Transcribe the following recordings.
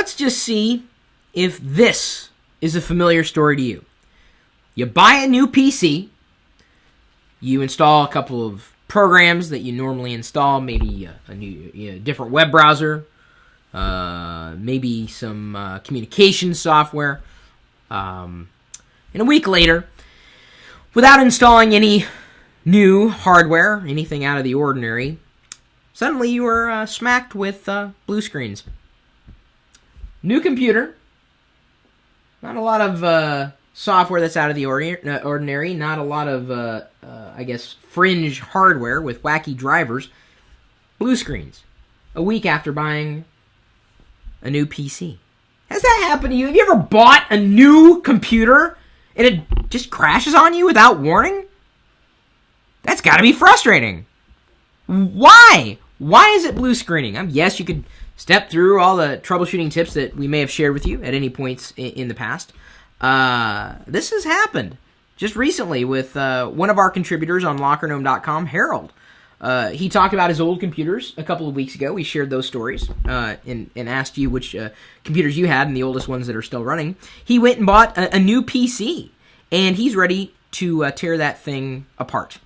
let's just see if this is a familiar story to you. You buy a new PC, you install a couple of programs that you normally install, maybe a new, different web browser, maybe some communication software, and a week later, without installing any new hardware, anything out of the ordinary, suddenly you are smacked with blue screens. New computer, not a lot of software that's out of the ordinary, not a lot of, fringe hardware with wacky drivers. Blue screens. A week after buying a new PC. Has that happened to you? Have you ever bought a new computer and it just crashes on you without warning? That's got to be frustrating. Why? Why is it blue screening? Yes, you could step through all the troubleshooting tips that we may have shared with you at any points in the past. This has happened just recently with one of our contributors on LockerGnome.com, Harold. He talked about his old computers a couple of weeks ago. We shared those stories and asked you which computers you had and the oldest ones that are still running. He went and bought a new PC, and he's ready to tear that thing apart.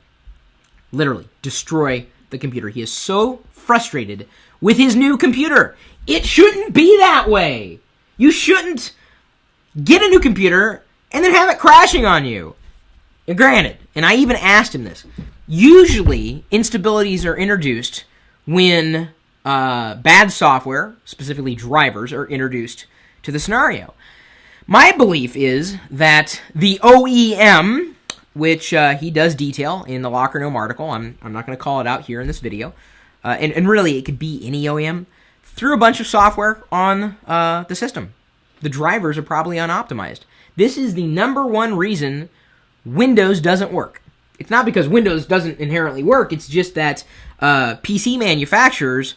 Literally, destroy the computer. He is so frustrated with his new computer. It shouldn't be that way. You shouldn't get a new computer and then have it crashing on you. And granted, and I even asked him this, usually instabilities are introduced when bad software, specifically drivers, are introduced to the scenario. My belief is that the OEM, which he does detail in the Locker Gnome article, I'm not going to call it out here in this video, and really it could be any OEM, threw a bunch of software on the system. The drivers are probably unoptimized. This is the number one reason Windows doesn't work. It's not because Windows doesn't inherently work, it's just that PC manufacturers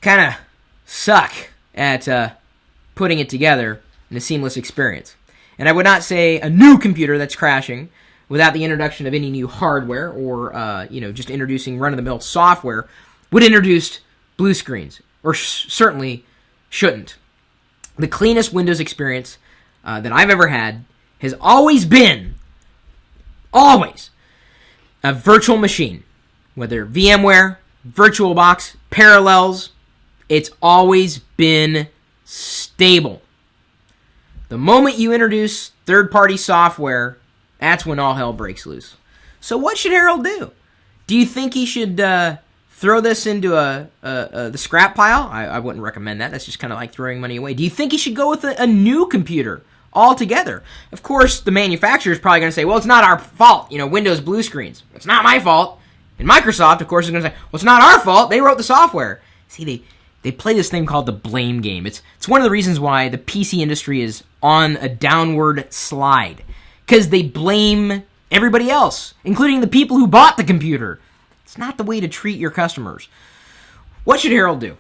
kind of suck at putting it together in a seamless experience. And I would not say a new computer that's crashing without the introduction of any new hardware or just introducing run-of-the-mill software would introduce blue screens, or certainly shouldn't. The cleanest Windows experience that I've ever had has always been a virtual machine. Whether VMware, VirtualBox, Parallels, it's always been stable. The moment you introduce third-party software, that's when all hell breaks loose. So what should Harold do? Do you think he should throw this into the scrap pile? I wouldn't recommend that. That's just kind of like throwing money away. Do you think he should go with a new computer altogether? Of course, the manufacturer is probably going to say, well, it's not our fault. Windows blue screens. It's not my fault. And Microsoft, of course, is going to say, well, it's not our fault. They wrote the software. See, they play this thing called the blame game. It's one of the reasons why the PC industry is on a downward slide. Because they blame everybody else, including the people who bought the computer. It's not the way to treat your customers. What should Harold do?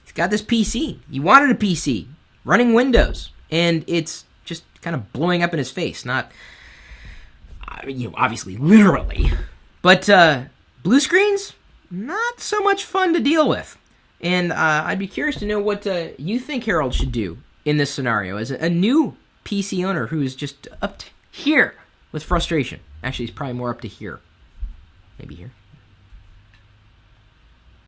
He's got this PC. He wanted a PC running Windows, and it's just kind of blowing up in his face. Not, obviously, literally. But blue screens, not so much fun to deal with. And I'd be curious to know what you think Harold should do in this scenario as a new PC owner who is just up to here with frustration. Actually, he's probably more up to here. Maybe here.